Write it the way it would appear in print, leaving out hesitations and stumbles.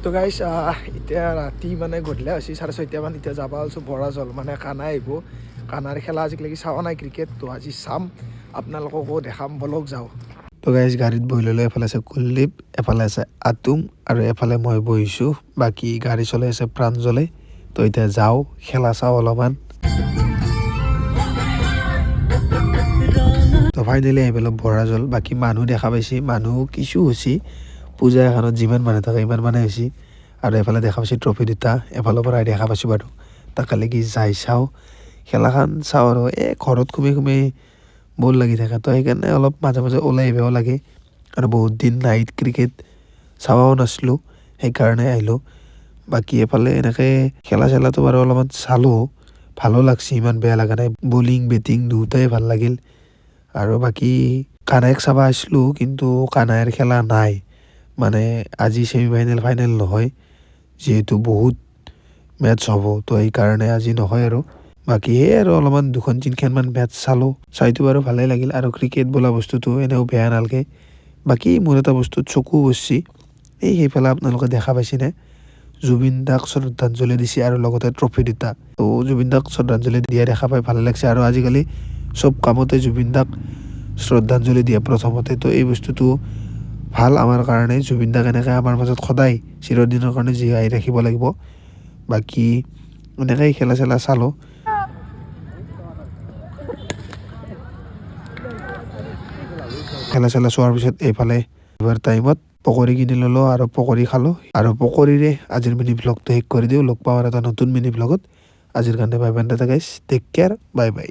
তো গাইছ এতিয়া ৰাতি মানে গধূলি হৈছে 6:30 মান। এতিয়া যাব আছোঁ বৰাজল, মানে কানা আহিব। কানাৰ খেলা আজিলৈকে চোৱা নাই ক্ৰিকেট, তো আজি চাম, আপোনালোককো দেখাম, বলক যাওঁ। তো গাইছ গাড়ীত বহি ল'লে, এফালে আছে কুলদীপ, এফালে আছে আতুম আৰু এফালে মই বহিছোঁ। বাকী গাড়ী চলাই আছে প্ৰাঞ্জলে। তো এতিয়া যাওঁ, খেলা চাওঁ অলপমান। তো ফাইনেলি আহি পেলাই বৰাজল। বাকী মানুহ দেখা পাইছে, মানুহ কিছু হৈছে। পূজা এখনত যিমান মানুহ থাকে ইমান মানে হৈছে। আৰু এফালে দেখা পাইছোঁ ট্ৰফি দুটা, এফালৰ পৰা দেখা পাইছোঁ বাৰু। তাকে লাগি যাই চাওঁ, খেলাখন চাওঁ। আৰু ঘৰত সোমাই বল লাগি থাকে, তো সেইকাৰণে অলপ মাজে মাজে ওলাই আহিবও লাগে। আৰু বহুত দিন নাইট ক্ৰিকেট চাবও নাছিলোঁ, সেইকাৰণে আহিলোঁ। বাকী এফালে এনেকৈ খেলা চেলাটো বাৰু অলপমান চালোঁ, ভালো লাগছে, ইমান বেয়া লগা নাই। বলিং বেটিং দুয়োটাই ভাল লাগিল। আৰু বাকী কানাইক চাব আহিছিলোঁ, কিন্তু কানাইৰ খেলা নাই। মানে আজি ছেমি ফাইনেল ফাইনেল নহয়, যিহেতু বহুত মেটছ হ'ব, তো সেইকাৰণে আজি নহয় আৰু। বাকী সেয়ে আৰু অলপমান 2-3খেলমান মেটছ চালোঁ, চাইটো বাৰু ভালেই লাগিল। আৰু ক্ৰিকেট বোলা বস্তুটো এনেও বেয়া নালাগে। বাকী মোৰ এটা বস্তুত চকু বচছি, সেইফালে আপোনালোকে দেখা পাইছেনে, জুবিন দাক শ্ৰদ্ধাঞ্জলি দিছে আৰু লগতে ট্ৰফি দুটা। তো জুবিন দাক শ্ৰদ্ধাঞ্জলি দিয়া দেখা পাই ভালে লাগিছে। আৰু আজিকালি চব কামতে জুবিন দাক শ্ৰদ্ধাঞ্জলি দিয়ে প্ৰথমতে, তো এই বস্তুটো ভাল আমাৰ কাৰণে। জুবিন দাক এনেকৈ আমাৰ মাজত সদায় চিৰদিনৰ কাৰণে জীয়াই ৰাখিব লাগিব। বাকী এনেকৈ খেলা চেলা চালোঁ। খেলা চেলা চোৱাৰ পিছত এইফালে এইবাৰ টাইমত পকৰি কিনি ল'লোঁ আৰু পকৰি খালোঁ। আৰু পকৰিৰে আজিৰ মিনি ভ্লগটো শেষ কৰি দিওঁ। লগ পাওঁ আৰু এটা নতুন মিনি ভ্লগত। আজিৰ কাৰণে বাই বাই, টাটা গাইছ, টেক কেয়াৰ, বাই বাই।